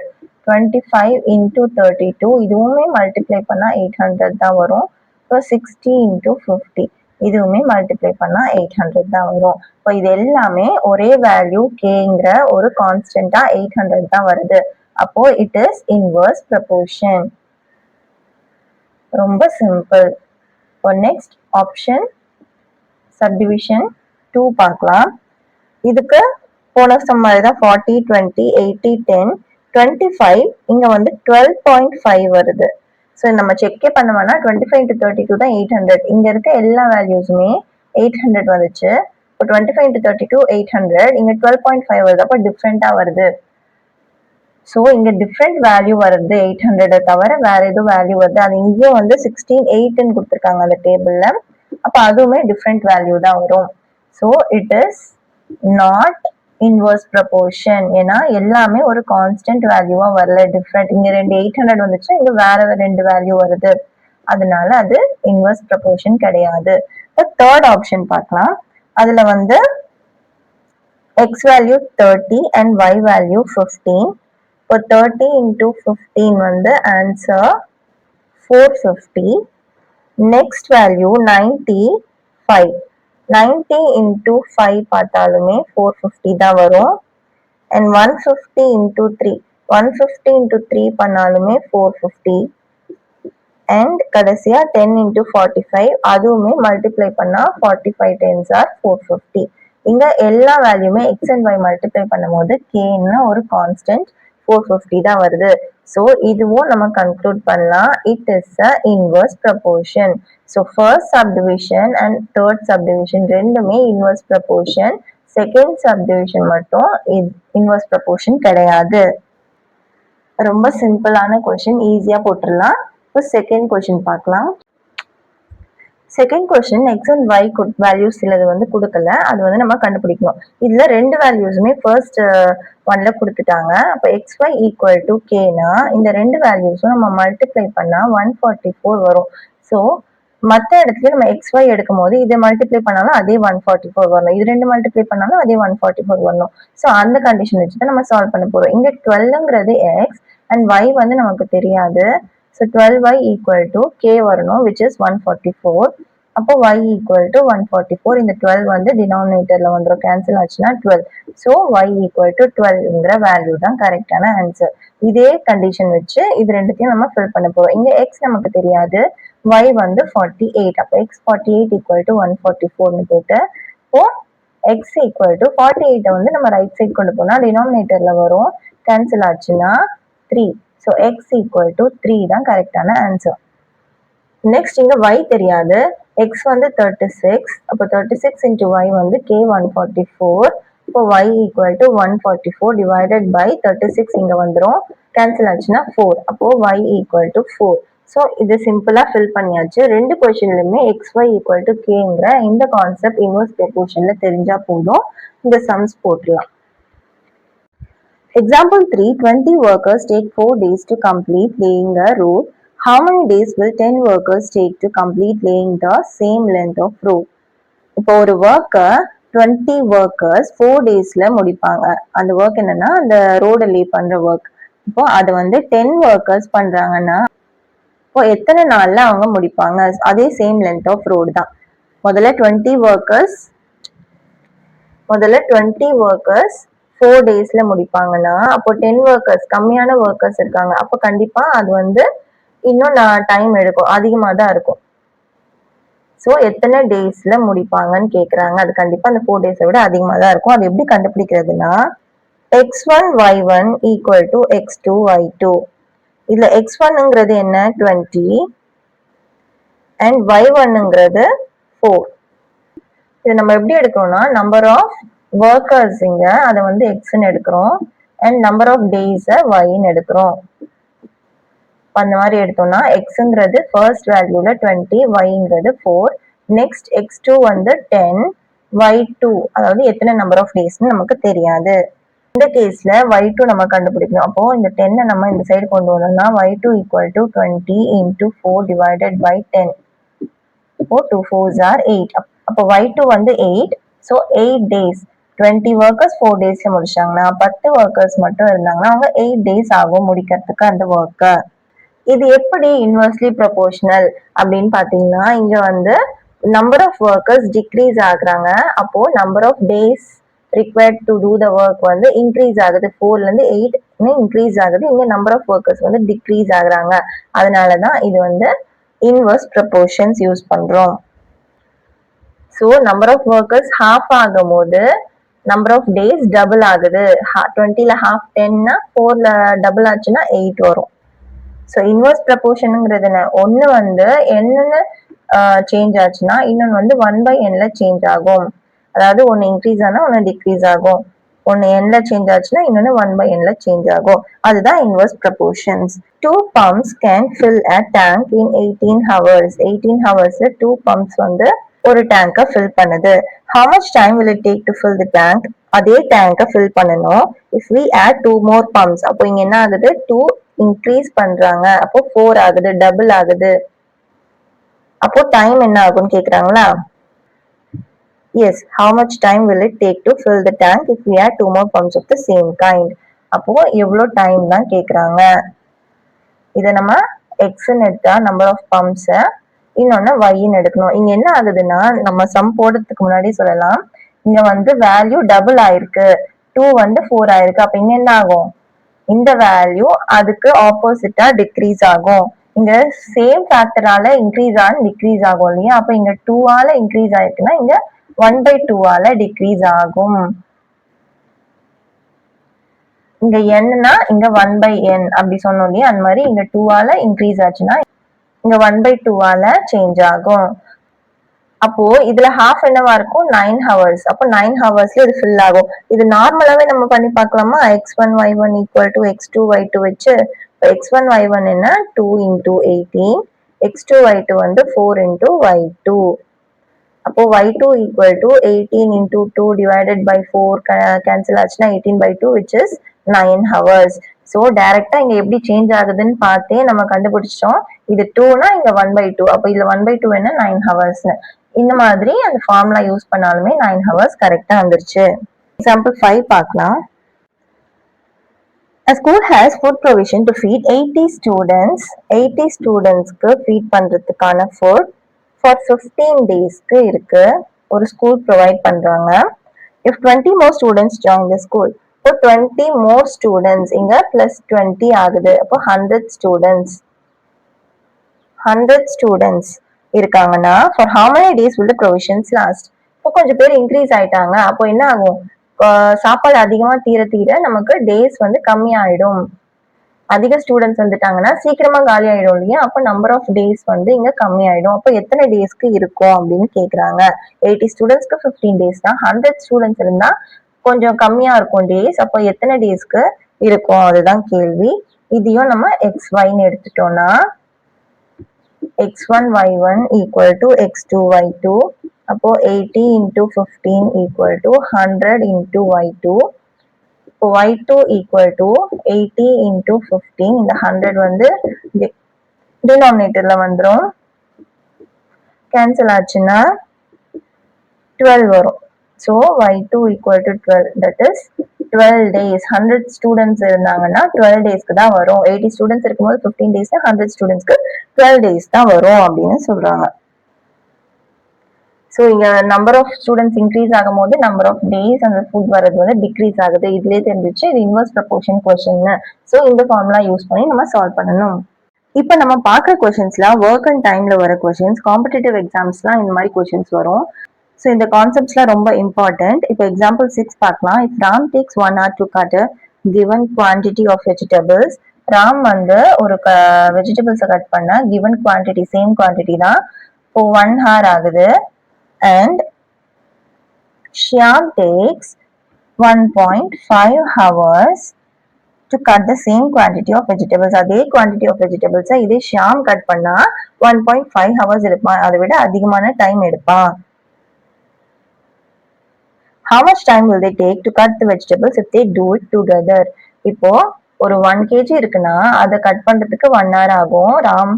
25 இன்டூ 32 இதுவுமே மல்டிப்ளை பண்ணா 800 தான் வரும். இப்போ 60 இன்டூ 50 இதுவுமே மல்டிப்ளை பண்ணா 800 தான் வரும். இப்போ இது எல்லாமே ஒரே வேல்யூ கேங்கிற ஒரு கான்ஸ்டன்டா 800 தான் வருது. அப்போ இட் இஸ் இன்வர்ஸ் ப்ரொபோர்ஷன். ரொம்ப சிம்பிள். இப்போ நெக்ஸ்ட் ஆப்ஷன் சப்டிவிஷன் 2 பார்க்கலாம். இதுக்கு போன சம் மாதிரி தான் 40 20 80 10 25 இங்க வந்து 12.5 வருது. ஸோ நம்ம செக்கே பண்ண வேணா 25 into 32 தான் 800. இங்க இருக்க எல்லா வேல்யூஸுமே 800 வந்துச்சு. இப்போ 25 into 32 800, இங்க 12.5 வருது. அப்போ டிஃப்ரெண்டா வருது. ஸோ இங்க டிஃப்ரெண்ட் வேல்யூ வருது 800 தவிர வேற எதுவும் வேல்யூ வருது. அது இங்கேயும் வந்து 16 கொடுத்துருக்காங்க அந்த டேபிள்ல. அப்ப அதுவுமே டிஃப்ரெண்ட் வேல்யூ தான் வரும். So it is not inverse proportion. ஏன்னா எல்லாமே ஒரு கான்ஸ்டன்ட் வேல்யூவா வரல, டிஃப்ரெண்ட். இங்க 800 வந்துச்சு, இங்க வேற 2 வேல்யூ வருது. அதனால அது இன்வர்ஸ் ப்ரொபோர்ஷன் கிடையாது. தேர்ட் ஆப்ஷன் பார்க்கலாம். அதுல வந்து X value 30 and Y value 15. இப்போ 30 into 15 வந்து ஆன்சர் 450. Next value 95. 90 into 5 பார்த்தாலுமே 450 தான் வரும். அண்ட் 150 into 3 150 into 3 பண்ணாலுமே 450. அண்ட் கடைசியா 10 into 45 அதுவுமே மல்டிப்ளை பண்ணா 45 10s are 450. இங்க எல்லா வேல்யூமே எக்ஸ் அண்ட் ஒய் மல்டிப்ளை பண்ணும் போது கேன்னு ஒரு கான்ஸ்டன்ட் 450 தான் வருது. ஸோ இதுவும் நம்ம கன்க்ளூட் பண்ணலாம் it is a inverse proportion. So first subdivision and third subdivision ரெண்டுமே இன்வர்ஸ் ப்ரொபோர்ஷன். செகண்ட் சப்டிவிஷன் மட்டும் இன்வர்ஸ் ப்ரொபோர்ஷன் கிடையாது. ரொம்ப சிம்பிளான கொஸ்டின், ஈஸியா போட்டுடலாம். இப்போ செகண்ட் கொஸ்டின் பார்க்கலாம். Second question X and Y values சிலது வந்து கொடுக்கல, அது வந்து நம்ம கண்டுபிடிக்கணும். இதுல ரெண்டு வேல்யூஸுமே ஃபர்ஸ்ட் ஒன்ல கொடுத்துட்டாங்க. அப்போ எக்ஸ் ஒய் ஈக்குவல் டு கேனா இந்த ரெண்டு வேல்யூஸும் நம்ம மல்டிப்ளை பண்ணா 144 வரும். ஸோ மற்ற இடத்துல நம்ம எக்ஸ் ஒய் எடுக்கும் போது இதை மல்டிப்ளை பண்ணாலும் அதே 144 வரணும், இது ரெண்டு மல்டிப்ளை பண்ணாலும் அதே 144 வரணும். ஸோ அந்த கண்டிஷன் வச்சு தான் நம்ம சால்வ் பண்ண போறோம். இங்க 12ங்கிறது எக்ஸ் அண்ட் ஒய் வந்து நமக்கு தெரியாது. So 12y equal to K வரணும், விச் இஸ் 144. அப்போ y ஈக்குவல் டு 144. இந்த 12 வந்து டினாமினேட்டர்ல வந்துடும், கேன்சல் ஆச்சுன்னா 12. ஸோ y ஈக்குவல் டு 12ங்கிற வேல்யூ தான் கரெக்டான ஆன்சர். இதே கண்டிஷன் வச்சு இது ரெண்டுத்தையும் நம்ம ஃபில் பண்ண போறோம். இங்க x நமக்கு தெரியாது, y வந்து 48. அப்போ x 48 ஈக்குவல் டு 144னு போட்டு இப்போ x ஈக்குவல் டு 48 வந்து நம்ம ரைட் சைட் கொண்டு போனா டினாமினேட்டர்ல வரும், கேன்சல் ஆச்சுன்னா 3. ஸோ x ஈக்குவல் டு 3 தான் கரெக்டான ஆன்சர். நெக்ஸ்ட் இங்க y தெரியாது, x வந்து 36. அப்போ 36 into y வந்து k 144. இப்போ y equal to 144 divided by 36 இங்க வந்துடும், கேன்சல் ஆச்சுன்னா 4. அப்போ y ஈக்குவல் டு 4. ஸோ இது சிம்பிளா ஃபில் பண்ணியாச்சு. ரெண்டு கொஸ்டின்லயுமே xy ஈக்குவல் டு கேங்கிற இந்த கான்செப்ட் இன்வெர்ஸ் ப்ரொபோர்ஷன்ல தெரிஞ்சா போதும், இந்த சம்ஸ் போட்டுலாம். Example 3, 20 workers take 4 days to complete laying a road. How many days will 10 workers take to complete laying the same length of road? இப்போ ஒரு ஒர்க்கை 20 workers 4 daysல முடிப்பாங்க. அந்த ஒர்க் என்னன்னா அந்த ரோட லே பண்ற ஒர்க். இப்போ அது வந்து 10 workers பண்றாங்கன்னா இப்போ எத்தனை நாள்ல அவங்க முடிப்பாங்க? அதே சேம் லென்த் ஆஃப் ரோடு தான். முதல்ல 20 workers 4 daysல முடிப்பாங்கன்னா அப்போ 10 workers கம்மியான ஒர்க்கர்ஸ் இருக்காங்க, அப்போ கண்டிப்பா அது வந்து இன்னும் டைம் எடுக்கும், அதிகமா தான் இருக்கும். ஸோ எத்தனை டேஸ்ல முடிப்பாங்கன்னு கேக்குறாங்க. அது கண்டிப்பா அந்த 4 days விட அதிகமா தான் இருக்கும். அது எப்படி கண்டுபிடிக்கிறதுனா x1 y1 equal to x2 y2. இதுல x1ங்கிறது என்ன 20 அண்ட் y1ங்கிறது 4. இது நம்ம எப்படி எடுக்கிறோம்னா நம்பர் ஆஃப் ஒர்க்கர்ஸ் இங்க அதை வந்து எக்ஸ்ன்னு எடுக்கிறோம் அண்ட் நம்பர் ஆஃப் டேஸ் ஒய்ன்னு எடுக்கிறோம். அந்த மாதிரி எடுத்தோம்னா எக்ஸ்ங்கிறது ஃபர்ஸ்ட் வேல்யூல 20, ஒய்ங்கிறது 4. நெக்ஸ்ட் x2 வந்து 10, y2 அதாவது எத்தனை நம்பர் ஆஃப் டேஸ்ன்னு நமக்கு தெரியாது. இந்த கேஸ்ல y2 நம்ம கண்டுபிடிக்கணும். அப்போ இந்த 10 நம்ம இந்த சைடு கொண்டு வந்தோம்னா y2 equal to 20 into 4 divided by 10. இப்போ 2 4s are 8. அப்போ y2 வந்து 8. So 8 days. 20 workers 4 daysல முடிச்சாங்கன்னா 10 workers மட்டும் இருந்தாங்கன்னா அவங்க 8 days ஆகும் முடிக்கிறதுக்கு அந்த ஒர்க்கை. இது எப்படி இன்வெர்ஸ்லி ப்ரொபோர்ஷனல் அப்படின்னு பாத்தீங்கன்னா இங்க வந்து நம்பர் ஆஃப் ஒர்க்கர்ஸ் டிக்ரீஸ் ஆகுறாங்க, அப்போ number of days required to do the work வந்து இன்க்ரீஸ் ஆகுது. 4ல இருந்து 8 இன்க்ரீஸ் ஆகுது, இங்க நம்பர் ஆஃப் ஒர்க்கர்ஸ் வந்து டிக்ரீஸ் ஆகுறாங்க. அதனாலதான் இது வந்து இன்வெர்ஸ் ப்ரொபோர்ஷன்ஸ் யூஸ் பண்றோம். So number of workers half ஆகும் போது நம்பர் ஆஃப் டேஸ் டபுள் ஆகுது. 20ல ஹாஃப் 10னா 4ல டபுள் ஆச்சுன்னா 8 வரும். ஸோ இன்வெர்ஸ் ப்ரொபோர்ஷனுங்கிறது ஒன்னு வந்து என்னன்னு சேஞ்ச் ஆச்சுன்னா இன்னொன்னு வந்து 1/nல சேஞ்ச் ஆகும். அதாவது ஒன்னு இன்க்ரீஸ் ஆனா ஒன்னு டிக்ரீஸ் ஆகும், ஒன்னு nல சேஞ்ச் ஆச்சுன்னா இன்னொன்னு 1/nல சேஞ்ச் ஆகும். அதுதான் inverse proportions. 2 pumps can fill a tank in 18 hours. 18 hoursல 2 pumps வந்து ஒரு டேங்கை ஃபில் பண்ணுது. how much time will it take to fill the tank? அதே டேங்கை ஃபில் பண்ணணும். if we add 2 more pumps, அப்போ இங்க என்ன ஆகுது 2 இன்க்ரீஸ் பண்றாங்க, அப்போ 4 ஆகுது, டபுள் ஆகுது. அப்போ டைம் என்ன ஆகும்னு கேக்குறாங்களா? yes, how much time will it take to fill the tank if we add 2 more pumps of the same kind? அப்போ எவ்வளவு டைம் தான் கேக்குறாங்க. இதை நம்ம எக்ஸ்ன்னு எடுத்தா நம்பர் ஆஃப் பம்ப்ஸ், இன்னொன்னு ஒய்ன்னு எடுக்கணும். இங்க என்ன ஆகுதுன்னா நம்ம சம் போடுறதுக்கு முன்னாடி சொல்லலாம், இங்க வந்து வேல்யூ டபுள் ஆயிருக்கு, 2 வந்து 4 ஆயிருக்கு. அப்ப இங்க என்ன ஆகும், இந்த வேல்யூ அதுக்கு ஆப்போசிட்டா டிக்ரீஸ் ஆகும். இங்க சேம் ஃபேக்டரால இன்க்ரீஸ் ஆன் டிக்ரீஸ் ஆகும் இல்லையா? அப்ப இங்க 2 ஆல இன்க்ரீஸ் ஆயிருக்குன்னா இங்க 1/2 ஆல டிக்ரீஸ் ஆகும். இங்க nனா இங்க 1/n அப்படி சொன்னோம் இல்லையா? அந்த மாதிரி இங்க 2 ஆல இன்க்ரீஸ் ஆச்சுன்னா இங்க 1/2 ஆல சேஞ்ச் ஆகும். அப்போ இதுல ஹாஃப் என்னவா இருக்கும் 9 hours. அப்போ 9 hoursல இது ஃபில் ஆகும். இது நார்மலாவே நம்ம பண்ணி பார்க்கலாமா? x1 y1 equal to x2 y2 வச்சு x1 y1 என்ன 2 into 18, x2 y2 வந்து 4 into y2. அப்போ y2 equal to 18 into 2 divided by 4 cancel ஆச்சுன்னா 18/2 which is 9 hours. ஸோ டைரக்டா இங்க எப்படி சேஞ்ச் ஆகுதுன்னு பார்த்தே நம்ம கண்டுபிடிச்சிட்டோம். இது 2னா இங்க 1/2, அப்போ இதுல 1/2 என்ன 9 hoursன்னு. இந்த மாதிரி அந்த ஃபார்முலா யூஸ் பண்ணாலுமே 9 hours கரெக்டா வந்துருச்சு. எக்ஸாம்பிள் 5 பார்க்கலாம். A school has food provision to feed 80 students. 80 ஸ்டூடெண்ட்ஸ்க்கு ஃபீட் பண்றதுக்கான ஃபுட் ஃபார் 15 டேஸ்க்கு இருக்கு. ஒரு ஸ்கூல் ப்ரொவைட் பண்றாங்க. If 20 more students join the school, இப்போ 20 மோர் ஸ்டூடெண்ட்ஸ் இங்க பிளஸ் 20 ஆகுது. அப்போ 100 ஸ்டூடெண்ட்ஸ் இருக்காங்கன்னா for how many days will the provisions last? இப்போ கொஞ்சம் பேர் இன்க்ரீஸ் ஆயிட்டாங்க. அப்போ என்ன ஆகும்? சாப்பாடு அதிகமா தீர தீர நமக்கு டேஸ் வந்து கம்மி ஆயிடும். அதிக ஸ்டூடெண்ட்ஸ் வந்துட்டாங்கன்னா சீக்கிரமா காலி ஆயிடும் இல்லையா? அப்போ நம்பர் ஆஃப் டேஸ் வந்து இங்க கம்மி ஆயிடும். அப்போ எத்தனை டேஸ்க்கு இருக்கும் அப்படின்னு கேக்குறாங்க. 80 ஸ்டூடெண்ட்ஸ்க்கு 15 டேஸ் தான். 100 ஸ்டூடெண்ட்ஸ் இருந்தா கொஞ்சம் கம்மியா இருக்கும் டேஸ். அப்போ எத்தனை டேஸ்க்கு இருக்கும் அதுதான் கேள்வி. இதையும் நம்ம xyன்னு எடுத்துட்டோம்னா x1 y1 equal to x2 y2. அப்போ 80 into 15 equal to 100 into y2. இப்போ y2 equal to 80 into 15. இந்த 100 வந்து டினாமினேட்டர்ல வந்துரும். கேன்சல் ஆச்சுன்னா 12 வரும். So y2 equal to 12, that is 12 days. 100 students இருந்தாங்கன்னா 12 டேஸ்க்கு தான் வரும். 80 ஸ்டூடெண்ட்ஸ் இருக்கும்போது 15 டேஸ், 100 ஸ்டூடெண்ட்ஸ்க்கு 12 டேஸ் தான் வரும் அப்படின்னு சொல்றாங்க. ஸோ இங்க நம்பர் ஆஃப் ஸ்டூடெண்ட்ஸ் இன்க்ரீஸ் ஆகும் போது நம்பர் ஆஃப் டேஸ் அந்த ஃபுட் வரது வந்து டிக்ரீஸ் ஆகுது. இதுலயே தெரிஞ்சிச்சு இது இன்வெர்ஸ் ப்ரொபோர்ஷன் கொஸ்டின். ஸோ இந்த ஃபார்முலா யூஸ் பண்ணி நம்ம சால்வ் பண்ணணும். இப்போ நம்ம பார்க்குற கொஸ்டின்ஸ்லாம் ஒர்க் அண்ட் டைம்ல வர கொஸ்டின்ஸ். காம்படிட்டிவ் எக்ஸாம்ஸ்லாம் இந்த மாதிரி கொஸ்டின்ஸ் வரும். ஸோ இந்த கான்செப்ட்ஸ்லாம் ரொம்ப இம்பார்ட்டன்ட். இப்போ எக்ஸாம்பிள் 6 பார்க்கலாம். If Ram takes 1 hour to cut a given quantity of vegetables, Ram வந்து ஒரு வெஜிடபிள்ஸை கட் பண்ண கிவன் குவான்டிட்டி சேம் குவான்டிட்டி தான் இப்போ 1 hour ஆகுது. And Shyam takes 1.5 hours to cut the same quantity of vegetables. அதே quantity of vegetables இதே ஷியாம் கட் பண்ணா 1.5 hours எடுப்பான். அதை விட அதிகமான டைம் எடுப்பான். How much time will they take to cut the vegetables if they do it together? இப்போ ஒரு 1 kg இருக்குன்னா அதை கட் பண்றதுக்கு 1 hour ஆகும்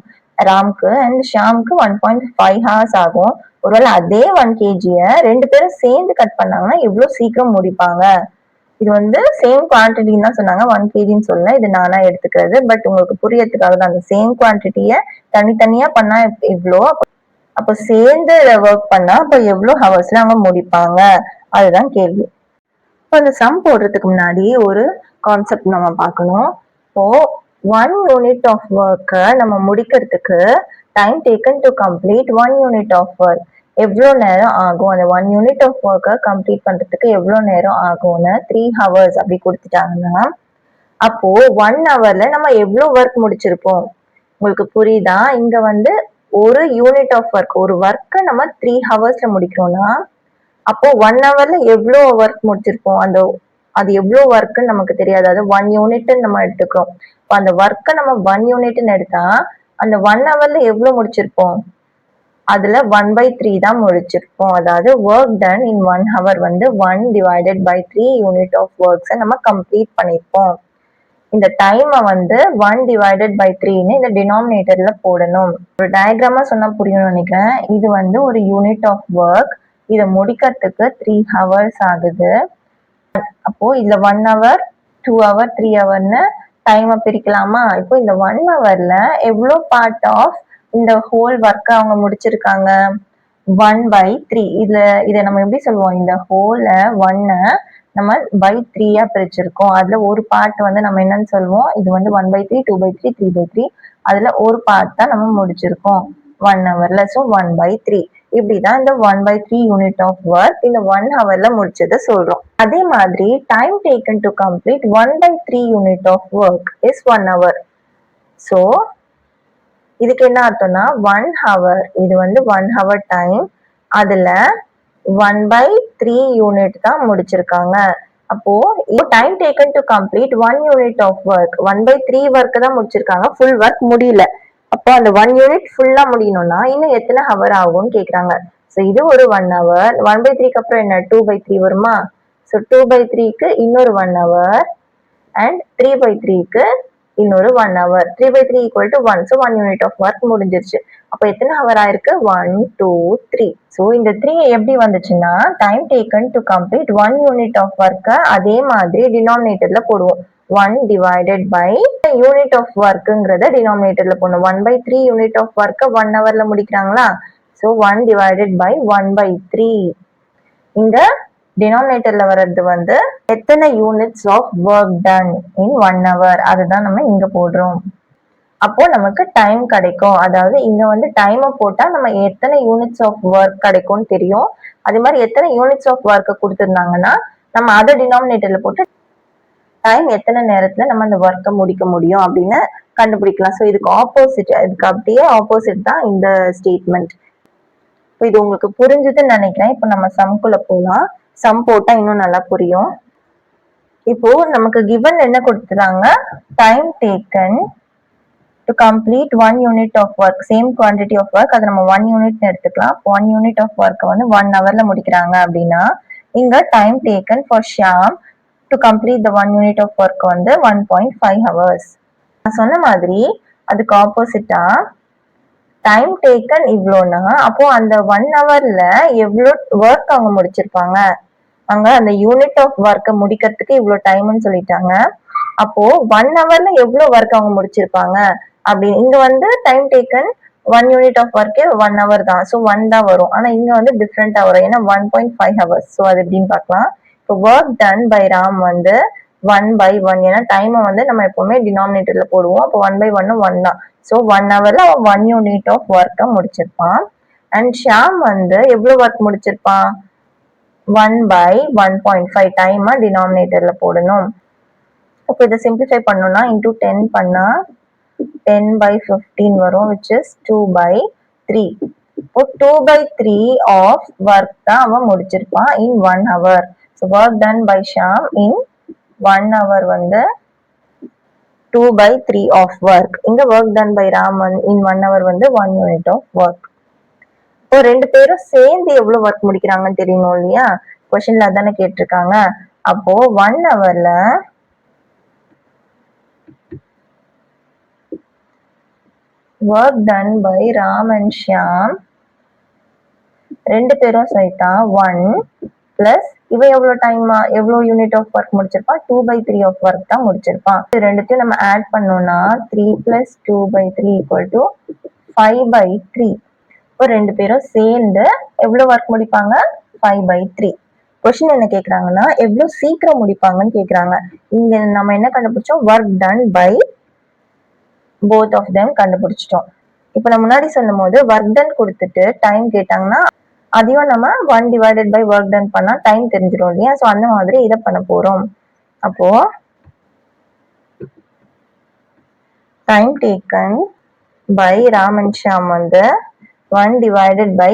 ராம்க்கு அண்ட் ஷியாம்க்கு 1.5 hours ஆகும். ஒருவேளை அதே 1 kg ரெண்டு பேரும் சேர்ந்து கட் பண்ணாங்கன்னா எவ்வளவு சீக்கிரம் முடிப்பாங்க? இது வந்து சேம் குவான்டிட்டின்னு தான் சொன்னாங்க, 1 kgன்னு சொல்ல, இது நானா எடுத்துக்கிறது. பட் உங்களுக்கு புரியறதுக்காக தான் அந்த சேம் குவான்டிட்டிய தனித்தனியா பண்ணா இவ்வளோ, அப்போ சேர்ந்து ஒர்க் பண்ணா அப்போ எவ்வளவு ஹவர்ஸ்ல அவங்க முடிப்பாங்க அதுதான் கேள்வி. இப்போ அந்த சம் போடுறதுக்கு முன்னாடி ஒரு கான்செப்ட் நம்ம பார்க்கணும். இப்போ 1 unit ஆஃப் ஒர்க்கை நம்ம முடிக்கிறதுக்கு time taken to complete 1 unit of work எவ்வளோ நேரம் ஆகும்? அந்த 1 unit ஆஃப் ஒர்க்கை கம்ப்ளீட் பண்றதுக்கு எவ்வளோ நேரம் ஆகும்னு 3 hours அப்படி கொடுத்துட்டாங்கன்னா அப்போ 1 hourல நம்ம எவ்வளோ ஒர்க் முடிச்சிருப்போம்? உங்களுக்கு புரியுதா? இங்க வந்து ஒரு யூனிட் ஆஃப் ஒர்க், ஒரு ஒர்க்கை நம்ம 3 hours முடிக்கிறோம்னா அப்போ 1 hourல எவ்வளோ ஒர்க் முடிச்சிருப்போம்? அது எவ்வளோ ஒர்க்குன்னு நமக்கு தெரியாது. அது 1 unit நம்ம எடுத்துக்கிறோம். அந்த ஒர்க்கை நம்ம 1 unitன்னு எடுத்தா அந்த 1 hourல எவ்வளோ முடிச்சிருப்போம்? அதுல 1/3 தான் முடிச்சிருப்போம். அதாவது ஒர்க் டன் இன் 1 hour வந்து 1 divided by 3 unit ஆஃப் ஒர்க்ஸை நம்ம கம்ப்ளீட் பண்ணிருப்போம். இந்த டைமை வந்து 1 divided by 3ன்னு இந்த டினாமினேட்டர்ல போடணும். ஒரு டயக்ராமா சொன்னா புரியும்னு நினைக்கிறேன். இது வந்து ஒரு யூனிட் ஆஃப் ஒர்க். இதை முடிக்கிறதுக்கு 3 hours ஆகுது. அப்போ இதுல 1 hour 2 hour 3 hourன்னு டைமை பிரிக்கலாமா? இப்போ இந்த 1 hourல எவ்வளோ பார்ட் ஆஃப் இந்த ஹோல் ஒர்க்கை அவங்க முடிச்சிருக்காங்க? 1/3. இதை நம்ம எப்படி சொல்லுவோம்? இந்த ஹோல 1 நம்ம by 3 பிரிச்சிருக்கோம். அதுல ஒரு பார்ட் வந்து நம்ம என்னன்னு சொல்லுவோம்? இது வந்து 1/3 2/3 3/3. அதுல ஒரு பார்ட் தான் நம்ம முடிச்சிருக்கோம் 1 hourல. ஸோ 1/3. இப்படிதான் இந்த 1/3 யூனிட் ஆஃப் ஒர்க் இந்த 1 hourல முடிச்சதை சொல்றோம். அதே மாதிரி time taken to complete 1/3 unit of work is 1 hour. So இதுக்கு என்ன அர்த்தம்னா 1 hour, இது வந்து 1 hour டைம், அதுல 1/3 யூனிட் தான் முடிச்சிருக்காங்க. அப்போ time taken to complete 1 unit of work 1/3 work தான் முடிச்சிருக்காங்க, ஃபுல் ஒர்க் முடியல. அப்போ அந்த 1 unit ஃபுல்லா முடியணும்னா இன்னும் எத்தனை ஹவர் ஆகும்னு கேக்குறாங்க. ஸோ இது ஒரு 1 hour. 1/3க்கு அப்புறம் என்ன 2/3 வருமா? ஸோ 2/3க்கு இன்னொரு 1 hour அண்ட் 3/3க்கு இன்னொரு 1 hour. 3/3 equal to 1. So 1 unit of work முடிஞ்சிருச்சு. அப்போ எத்தனை ஹவர் ஆயிருக்கு? 1 2 3. ஸோ இந்த 3 எப்படி வந்துச்சுன்னா time taken to complete 1 unit of ஒர்க்கை அதே மாதிரி டினாமினேட்டர்ல போடுவோம். 1 divided by யூனிட் ஆஃப் ஒர்க்குங்கிறத டினாமினேட்டர்ல போடணும். 1/3 யூனிட் ஆஃப் ஒர்க்கை 1 hourல முடிக்கிறாங்களா? So 1 divided by 1/3. இங்க டினாமினேட்டர்ல வர்றது வந்து எத்தனை units of work done in 1 hour அதுதான் நம்ம இங்க போடுறோம். அப்போ நமக்கு டைம் கிடைக்கும். அதாவது இங்க வந்து டைமை போட்டா நம்ம எத்தனை யூனிட்ஸ் ஆஃப் ஒர்க் கிடைக்கும்னு தெரியும். அதே மாதிரி எத்தனை யூனிட்ஸ் ஆஃப் ஒர்க்கை கொடுத்துருந்தாங்கன்னா நம்ம அதை டினாமினேட்டர்ல போட்டு டைம் எத்தனை நேரத்துல நம்ம அந்த ஒர்க்கை முடிக்க முடியும் அப்படின்னு கண்டுபிடிக்கலாம். ஸோ இதுக்கு ஆப்போசிட், இதுக்கு அப்படியே ஆப்போசிட் தான் இந்த ஸ்டேட்மெண்ட். இப்போ இது உங்களுக்கு புரிஞ்சுதுன்னு நினைக்கிறேன். இப்போ நம்ம சம்குள்ள போகலாம். சம் போட்டா இன்னும் நல்லா புரியும். இப்போ நமக்கு கிவன் என்ன கொடுத்துறாங்க, time taken to complete 1 unit of work, same quantity of work, அதை நம்ம 1 unit எடுத்துக்கலாம். 1 unit of work வந்து 1 hourல முடிக்கிறாங்க அப்படின்னா இங்க time taken for Shyam to complete the 1 unit of work வந்து 1.5 hours. நான் சொன்ன மாதிரி அதுக்கு ஆப்போசிட்டா டைம் டேக்கன் இவ்வளோனா அப்போ அந்த 1 hourல எவ்வளோ ஒர்க் அவங்க முடிச்சிருப்பாங்க, அங்க அந்த யூனிட் ஆஃப் ஒர்க்கை முடிக்கிறதுக்கு இவ்வளோ டைம்னு சொல்லிட்டாங்க. அப்போ 1 hourல எவ்வளவு ஒர்க் அவங்க முடிச்சிருப்பாங்க அப்படின்னு இங்க வந்து டைம் டேக்கன் 1 unit ஆஃப் ஒர்க்கே 1 hour தான். ஸோ 1 தான் வரும். ஆனா இங்க வந்து டிஃப்ரெண்டா வரும், ஏன்னா 1.5 hours. ஸோ அது எப்படின்னு பார்க்கலாம். இப்போ ஒர்க் டன் பை ராம் வந்து 1/1, ஏன்னா டைமை வந்து நம்ம எப்பவுமே டினாமினேட்டர்ல போடுவோம். அப்போ 1/1 1 தான். ஸோ 1 hourல அவன் 1 unit ஆஃப் ஒர்க்கை முடிச்சிருப்பான். அண்ட் ஷியாம் வந்து எவ்வளவு ஒர்க் முடிச்சிருப்பான், 1/1.5 டைமை டினாமினேட்டர்ல போடணும். இப்போ இதை சிம்பிளிஃபை பண்ணோம்னா இன்டூ 10 பண்ணா 10/15 வரும், which is 2/3. இப்போ 2/3 ஆஃப் ஒர்க் தான் அவன் முடிச்சிருப்பான் in 1 hour. So work done by Shyam in 1 hour வந்து 2/3 ஆஃப் ஒர்க். இங்க work done by Ram in 1 hour வந்து 1 unit ஆஃப் ஒர்க். இப்போ ரெண்டு பேரும் சேர்ந்து எவ்வளவு ஒர்க் முடிக்கிறாங்கன்னு தெரியணும் இல்லையா, கொஸ்டின்ல அதானே கேட்டிருக்காங்க. அப்போ 1 hourல work done by Ram and Shyam ரெண்டு பேரும் சேர்த்தா 1 பிளஸ் இவன் எவ்வளவு டைமா எவ்வளவு யூனிட் ஆஃப் ஒர்க் முடிச்சிருப்பான், 2/3 ஆஃப் ஒர்க் தான் முடிச்சிருப்பான். இது ரெண்டுத்தையும் நம்ம ஆட் பண்ணோம்னா 3 + 2/3 = 5/3. இப்போ ரெண்டு பேரும் சேர்ந்து எவ்வளவு ஒர்க் முடிப்பாங்க, 5/3. கொஸ்டின் என்ன கேக்குறாங்கன்னா எவ்வளவு சீக்கிரம் முடிப்பாங்கன்னு கேக்குறாங்க. இங்க நம்ம என்ன கண்டுபிடிச்சோம், work done by both of them கண்டுபிடிச்சிட்டோம். இப்போ நான் முன்னாடி சொல்லும் போது ஒர்க் டன் கொடுத்துட்டு டைம் கேட்டாங்கன்னா அதையும் நம்ம 1 divided by ஒர்க் டன் பண்ணா டைம் தெரிஞ்சிடும் இல்லையா. ஸோ அந்த மாதிரி இதை பண்ண போறோம். அப்போ time taken by Ram and Shyam வந்து 1 divided by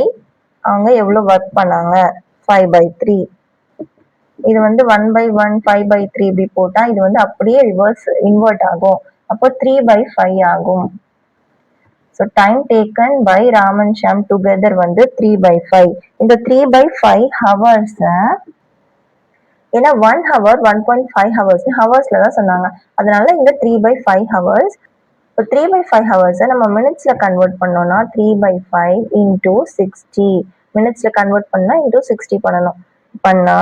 அவங்க எவ்வளவு ஒர்க் பண்ணாங்க, 5/3. இது வந்து 1/1 5/3 இப்படி போட்டா இது வந்து அப்படியே ரிவர்ஸ் இன்வெர்ட் ஆகும். அப்போ 3/5 ஆகும். So time taken by Ram and Shyam together வந்து 3/5. இந்த 3/5 ஹவர்ஸ், ஏன்னா 1 hour 1.5 hours ஹவர்ஸ்ல தான் சொன்னாங்க, அதனால இங்க 3/5 ஹவர்ஸ். இப்போ 3/5 ஹவர்ஸை நம்ம மினிட்ஸ்ல கன்வெர்ட் பண்ணோம்னா 3/5 இன்டூ 60 மினிட்ஸ்ல கன்வெர்ட் பண்ணா இன்டூ 60 பண்ணணும். பண்ணா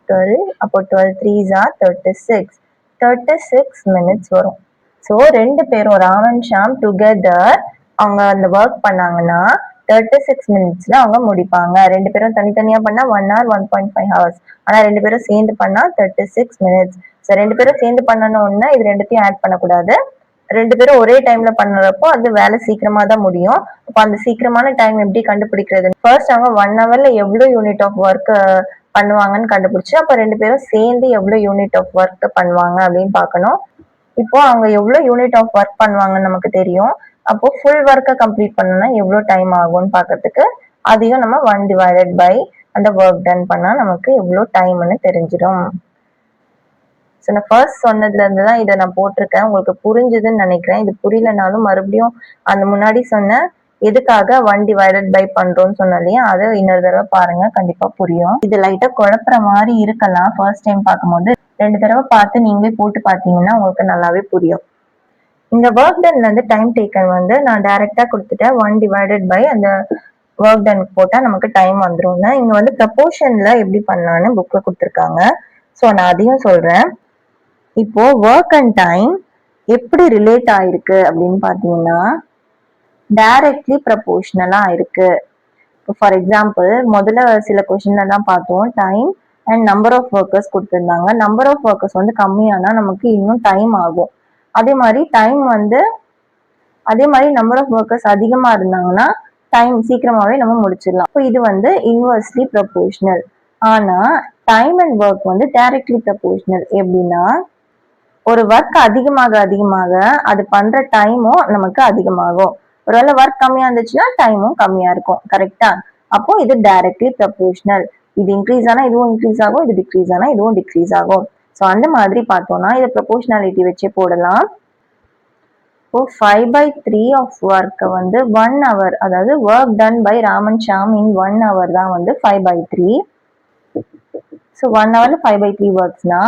12, அப்போ 12 3s are 36 minutes வரும். ஸோ ரெண்டு பேரும் ராம் அண்ட் ஷியாம் டுகெதர் அவங்க அந்த ஒர்க் பண்ணாங்கன்னா 36 minutesல அவங்க முடிப்பாங்க. ரெண்டு பேரும் தனித்தனியா பண்ணா 1 hour 1.5 hours. ஆனா ரெண்டு பேரும் சேர்ந்து பண்ணா 36 minutes. ஸோ ரெண்டு பேரும் சேர்ந்து பண்ணணும்னா இது ரெண்டுத்தையும் ஆட் பண்ணக்கூடாது. ரெண்டு பேரும் ஒரே டைம்ல பண்ணுறப்போ அது வேலை சீக்கிரமா தான் முடியும். அப்போ அந்த சீக்கிரமான டைம் எப்படி கண்டுபிடிக்கிறது, ஃபர்ஸ்ட் அவங்க 1 hourல எவ்வளவு யூனிட் ஆஃப் ஒர்க் பண்ணுவாங்கன்னு கண்டுபிடிச்சு அப்ப ரெண்டு பேரும் சேர்ந்து எவ்வளவு யூனிட் ஆஃப் ஒர்க் பண்ணுவாங்க அப்படின்னு பார்க்கணும். இப்போ அவங்க எவ்வளவு யூனிட் ஆஃப் ஒர்க் பண்ணுவாங்கன்னு நமக்கு தெரியும். அப்போ ஃபுல் ஒர்க்கை கம்ப்ளீட் பண்ணணும்னா எவ்வளவு டைம் ஆகும்னு பார்க்கறதுக்கு அதையும் நம்ம 1 divided by அந்த ஒர்க் டன் பண்ணா நமக்கு எவ்வளவு டைம்னு தெரிஞ்சிடும். ஸோ நான் ஃபர்ஸ்ட் சொன்னதுல இருந்து தான் இதை நான் போட்டிருக்கேன். உங்களுக்கு புரிஞ்சுதுன்னு நினைக்கிறேன். இது புரியலனாலும் மறுபடியும் அந்த முன்னாடி சொன்ன எதுக்காக 1 divided by பண்றோம்னு சொன்னோம் இல்லையா, அதை இன்னொரு தடவை பாருங்க, கண்டிப்பா புரியும். இது லைட்டா குழப்புற மாதிரி இருக்கலாம் ஃபர்ஸ்ட் டைம் பார்க்கும்போது. ரெண்டு தடவை பார்த்து நீங்களே போட்டு பார்த்தீங்கன்னா உங்களுக்கு நல்லாவே புரியும். இந்த ஒர்க் டன்ல இருந்து டைம் டேக்கன் வந்து நான் டைரக்டா கொடுத்துட்டேன். 1 divided by அந்த ஒர்க் டன் போட்டா நமக்கு டைம் வந்துடும். இங்க வந்து ப்ரப்போர்ஷன்ல எப்படி பண்ணலான்னு புக்ல கொடுத்துருக்காங்க. ஸோ நான் அதையும் சொல்றேன். இப்போ ஒர்க் அண்ட் டைம் எப்படி ரிலேட் ஆயிருக்கு அப்படின்னு பாத்தீங்கன்னா டைரக்ட்லி ப்ரப்போர்ஷனலா இருக்கு. ஃபார் எக்ஸாம்பிள் முதல்ல சில கொஸ்டின்ல தான் பார்த்தோம் time and number of workers கொடுத்துருந்தாங்க. நம்பர் ஆஃப் ஒர்க்கர்ஸ் வந்து கம்மியானா நமக்கு இன்னும் டைம் ஆகும். அதே மாதிரி நம்பர் ஆஃப் ஒர்க்கர்ஸ் அதிகமா இருந்தாங்கன்னா டைம் சீக்கிரமாவே நம்ம முடிச்சிடலாம். இப்போ இது வந்து இன்வெர்ஸ்லி ப்ரப்போர்ஷனல். ஆனா டைம் அண்ட் ஒர்க் வந்து டைரக்ட்லி ப்ரப்போர்ஷனல். எப்படின்னா ஒரு ஒர்க் அதிகமாக அது பண்ற டைமும் நமக்கு அதிகமாகும். ஒருவேளை ஒர்க் கம்மியா இருந்துச்சுன்னா டைமும் கம்மியா இருக்கும். கரெக்டா? அப்போ இது டைரக்ட்லி ப்ரப்போர்ஷனல். இது இன்க்ரீஸ் ஆனா இதுவும் இன்க்ரீஸ் ஆகும், இது டிக்ரீஸ் ஆனா இதுவும் டிக்ரீஸ் ஆகும். ஸோ அந்த மாதிரி பார்த்தோம்னா இதை ப்ரப்போர்ஷனாலிட்டி வச்சே போடலாம். இப்போ 5/3 ஆஃப் ஒர்க்கை வந்து 1 hour, அதாவது work done by Raman Shyam in 1 hour தான் வந்து 5/3. ஸோ 1 hourல 5/3 ஒர்க்ஸ்னா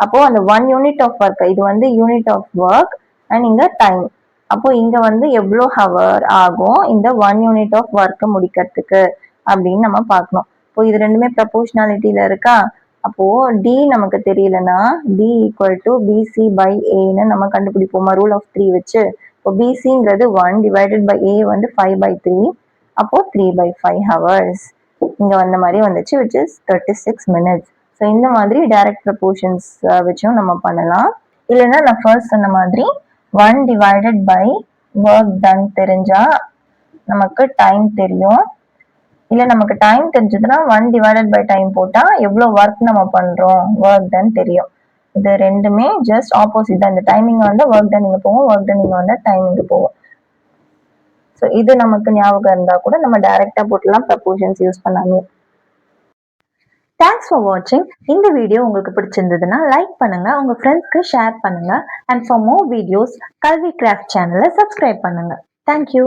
அப்போ அந்த 1 யூனிட் ஆஃப் ஒர்க், இது வந்து யூனிட் ஆஃப் ஒர்க் அண்ட் இங்க டைம். அப்போ இங்க வந்து எவ்வளோ ஹவர் ஆகும் இந்த 1 யூனிட் ஆஃப் ஒர்க்கை முடிக்கிறதுக்கு அப்படின்னு நம்ம பார்க்கணும். இப்போ இது ரெண்டுமே ப்ரப்போர்ஷனாலிட்டியில இருக்கா? அப்போ டி நமக்கு தெரியலன்னா T equal to P C by ஏன்னு நம்ம கண்டுபிடிப்போமா ரூல் ஆஃப் 3 வச்சு. இப்போ பிசிங்கிறது 1 டிவைடட் பை ஏ வந்து 5/3. அப்போ 3/5 ஹவர்ஸ் இங்க வந்த மாதிரி வந்துச்சு, விச் இஸ் 36 minutes. ஸோ இந்த மாதிரி டைரக்ட் ப்ரப்போர்ஷன்ஸ் வச்சும் நம்ம பண்ணலாம். இல்லைன்னா நான் ஃபர்ஸ்ட் சொன்ன மாதிரி 1 டிவைடட் பை ஒர்க் டன் தெரிஞ்சா நமக்கு டைம் தெரியும். இல்ல நமக்கு டைம் தெரிஞ்சதுன்னா 1 டிவைடட் பை டைம் போட்டா எவ்வளவு ஒர்க் நம்ம பண்றோம் ஒர்க் டன் தெரியும். இது ரெண்டுமே ஜஸ்ட் ஆப்போசிட் தான். இந்த டைமிங் வந்து ஒர்க் டன் இங்க போகும், ஒர்க் டன் இங்க வந்தா டைம் இங்க போகும். ஸோ இது நமக்கு ஞாபகம் இருந்தா கூட நம்ம டைரக்டா போட்டுலாம் ப்ரப்போர்ஷன்ஸ் யூஸ் பண்ணாங்க. தேங்க்ஸ் ஃபார் வாட்சிங். இந்த வீடியோ உங்களுக்கு பிடிச்சிருந்ததுன்னா லைக் பண்ணுங்க, உங்க ஃப்ரெண்ட்ஸ்க்கு ஷேர் பண்ணுங்க. அண்ட் ஃபார் மோர் வீடியோஸ் கல்வி கிராஃப்ட் சேனலை சப்ஸ்கிரைப் பண்ணுங்க. தேங்க்யூ.